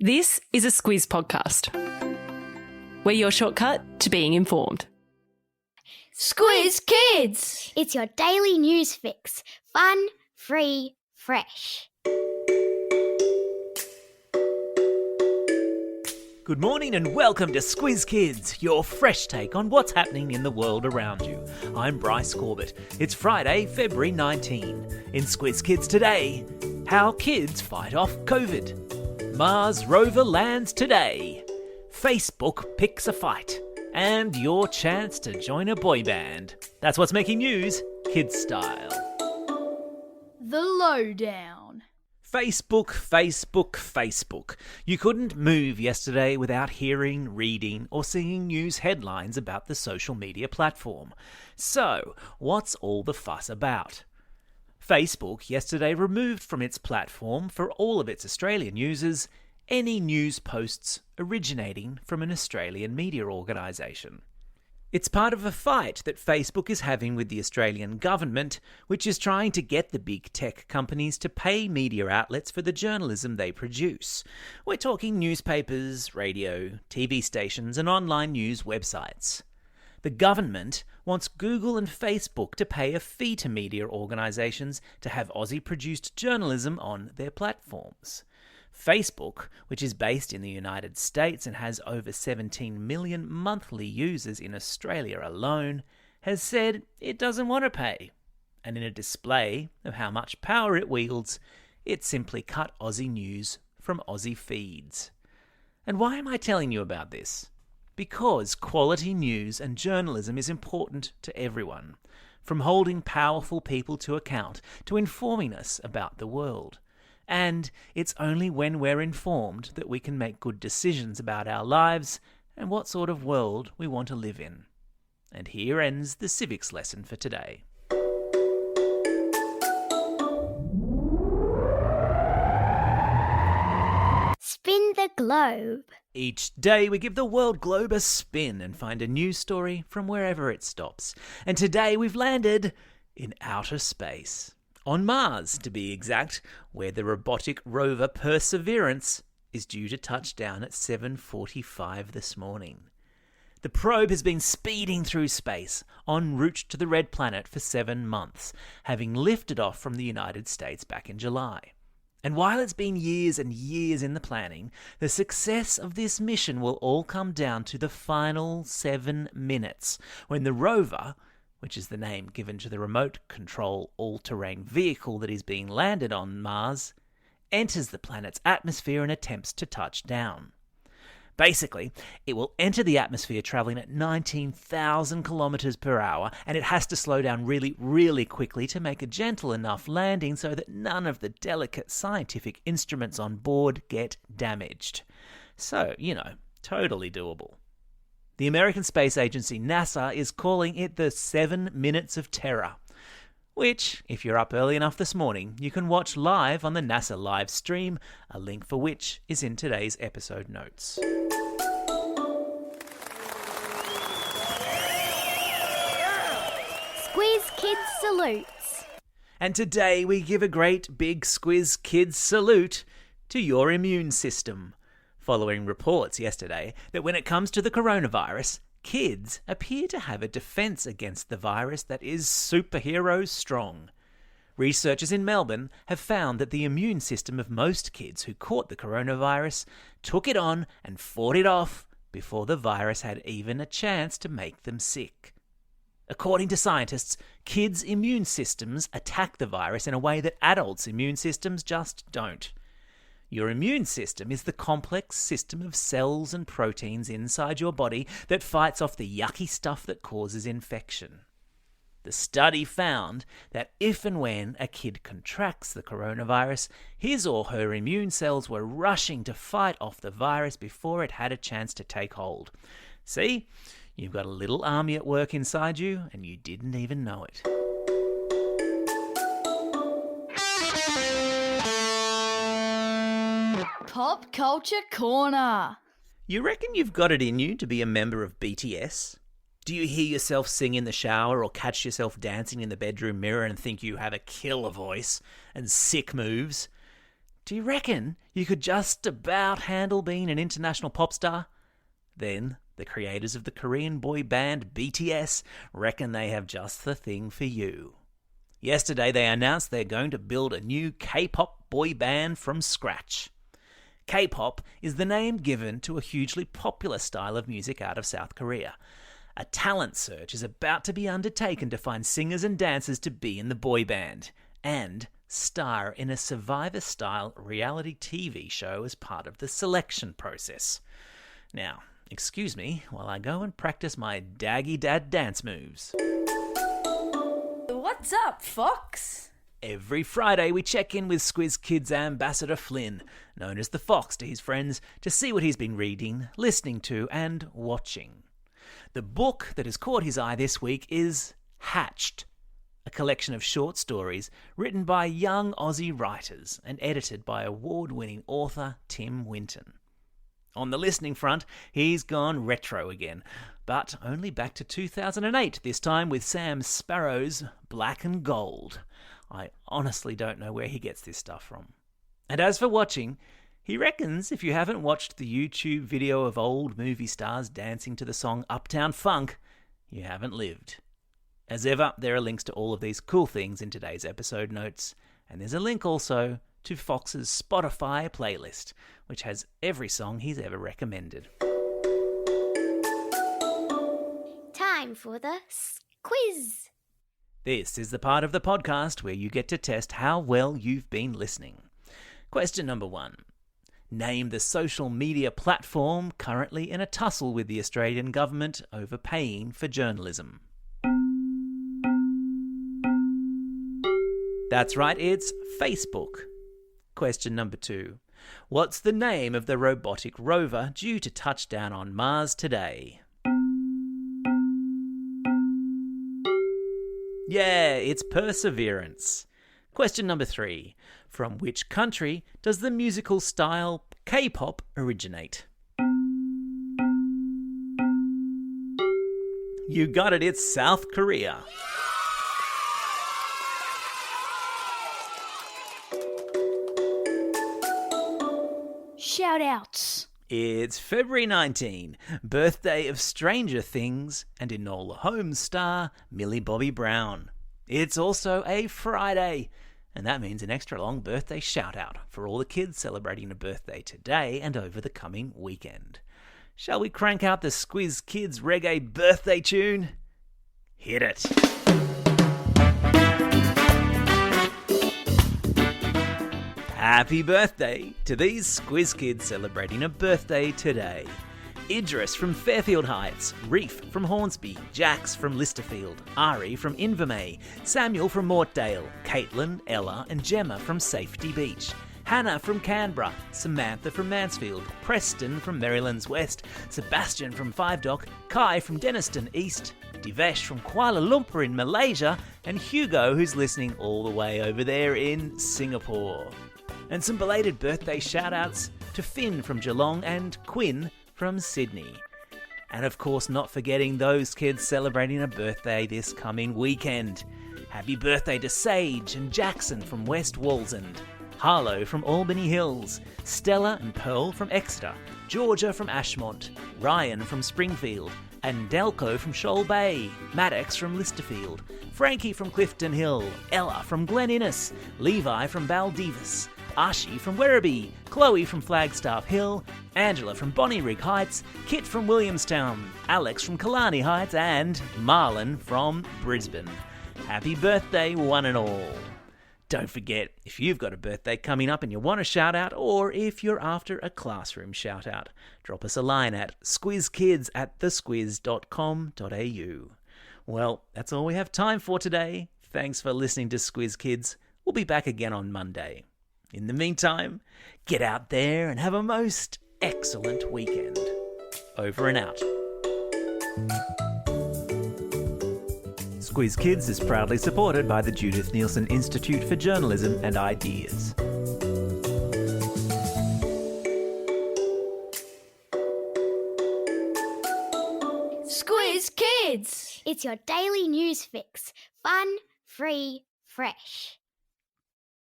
This is a Squiz podcast. We're your shortcut to being informed. Squiz Kids! It's your daily news fix. Fun, free, fresh. Good morning and welcome to Squiz Kids, your fresh take on what's happening in the world around you. I'm Bryce Corbett. It's Friday, February 19. In Squiz Kids today, how kids fight off COVID. Mars rover lands today. Facebook picks a fight. And your chance to join a boy band. That's what's making news, kids style. The Lowdown. Facebook. You couldn't move yesterday without hearing, reading, or seeing news headlines about the social media platform. So, what's all the fuss about? Facebook yesterday removed from its platform for all of its Australian users any news posts originating from an Australian media organisation. It's part of a fight that Facebook is having with the Australian government, which is trying to get the big tech companies to pay media outlets for the journalism they produce. We're talking newspapers, radio, TV stations and online news websites. The government wants Google and Facebook to pay a fee to media organisations to have Aussie-produced journalism on their platforms. Facebook, which is based in the United States and has over 17 million monthly users in Australia alone, has said it doesn't want to pay. And in a display of how much power it wields, it simply cut Aussie news from Aussie feeds. And why am I telling you about this? Because quality news and journalism is important to everyone, from holding powerful people to account to informing us about the world. And it's only when we're informed that we can make good decisions about our lives and what sort of world we want to live in. And here ends the civics lesson for today. Spin the globe. Each day we give the world globe a spin and find a news story from wherever it stops. And today we've landed in outer space. On Mars, to be exact, where the robotic rover Perseverance is due to touch down at 7:45 this morning. The probe has been speeding through space, en route to the Red Planet for 7 months, having lifted off from the United States back in July. And while it's been years and years in the planning, the success of this mission will all come down to the final 7 minutes, when the rover, which is the name given to the remote control all-terrain vehicle that is being landed on Mars, enters the planet's atmosphere and attempts to touch down. Basically, it will enter the atmosphere travelling at 19,000 kilometres per hour, and it has to slow down really, really quickly to make a gentle enough landing so that none of the delicate scientific instruments on board get damaged. So, totally doable. The American Space Agency, NASA, is calling it the 7 Minutes of Terror, which, if you're up early enough this morning, you can watch live on the NASA live stream, a link for which is in today's episode notes. Squiz Kids salutes. And today we give a great big Squiz Kids salute to your immune system, following reports yesterday that when it comes to the coronavirus, kids appear to have a defence against the virus that is superhero strong. Researchers in Melbourne have found that the immune system of most kids who caught the coronavirus took it on and fought it off before the virus had even a chance to make them sick. According to scientists, kids' immune systems attack the virus in a way that adults' immune systems just don't. Your immune system is the complex system of cells and proteins inside your body that fights off the yucky stuff that causes infection. The study found that if and when a kid contracts the coronavirus, his or her immune cells were rushing to fight off the virus before it had a chance to take hold. See, you've got a little army at work inside you and you didn't even know it. Pop Culture Corner. You reckon you've got it in you to be a member of BTS? Do you hear yourself sing in the shower or catch yourself dancing in the bedroom mirror and think you have a killer voice and sick moves? Do you reckon you could just about handle being an international pop star? Then the creators of the Korean boy band BTS reckon they have just the thing for you. Yesterday they announced they're going to build a new K-pop boy band from scratch. K-pop is the name given to a hugely popular style of music out of South Korea. A talent search is about to be undertaken to find singers and dancers to be in the boy band and star in a Survivor-style reality TV show as part of the selection process. Now, excuse me while I go and practice my daggy dad dance moves. What's up, Fox? Every Friday we check in with Squiz Kids ambassador Flynn, known as the Fox to his friends, to see what he's been reading, listening to and watching. The book that has caught his eye this week is Hatched, a collection of short stories written by young Aussie writers and edited by award-winning author Tim Winton. On the listening front, he's gone retro again, but only back to 2008, this time with Sam Sparrow's Black and Gold. I honestly don't know where he gets this stuff from. And as for watching, he reckons if you haven't watched the YouTube video of old movie stars dancing to the song Uptown Funk, you haven't lived. As ever, there are links to all of these cool things in today's episode notes, and there's a link also to Fox's Spotify playlist, which has every song he's ever recommended. Time for the quiz. This is the part of the podcast where you get to test how well you've been listening. Question number 1. Name the social media platform currently in a tussle with the Australian government over paying for journalism. That's right, it's Facebook. Question number 2. What's the name of the robotic rover due to touch down on Mars today? Yeah, it's Perseverance. Question number 3. From which country does the musical style K-pop originate? You got it, it's South Korea. Shout-outs. It's February 19, birthday of Stranger Things and Enola Holmes star Millie Bobby Brown. It's also a Friday, and that means an extra long birthday shout-out for all the kids celebrating a birthday today and over the coming weekend. Shall we crank out the Squiz Kids reggae birthday tune? Hit it! Happy birthday to these Squiz Kids celebrating a birthday today. Idris from Fairfield Heights, Reef from Hornsby, Jax from Listerfield, Ari from Invermay, Samuel from Mortdale, Caitlin, Ella and Gemma from Safety Beach, Hannah from Canberra, Samantha from Mansfield, Preston from Merrylands West, Sebastian from Five Dock, Kai from Denniston East, Divesh from Kuala Lumpur in Malaysia, and Hugo who's listening all the way over there in Singapore. And some belated birthday shout-outs to Finn from Geelong and Quinn from Sydney. And of course not forgetting those kids celebrating a birthday this coming weekend. Happy birthday to Sage and Jackson from West Wallsend, Harlow from Albany Hills, Stella and Pearl from Exeter, Georgia from Ashmont, Ryan from Springfield, and Delco from Shoal Bay, Maddox from Listerfield, Frankie from Clifton Hill, Ella from Glen Innes, Levi from Baldivis, Ashi from Werribee, Chloe from Flagstaff Hill, Angela from Bonnyrigg Heights, Kit from Williamstown, Alex from Killarney Heights, and Marlon from Brisbane. Happy birthday, one and all. Don't forget, if you've got a birthday coming up and you want a shout-out, or if you're after a classroom shout-out, drop us a line at squizkids@thesquiz.com.au. Well, that's all we have time for today. Thanks for listening to Squiz Kids. We'll be back again on Monday. In the meantime, get out there and have a most excellent weekend. Over and out. Squiz Kids is proudly supported by the Judith Neilson Institute for Journalism and Ideas. Squiz Kids! It's your daily news fix. Fun, free, fresh.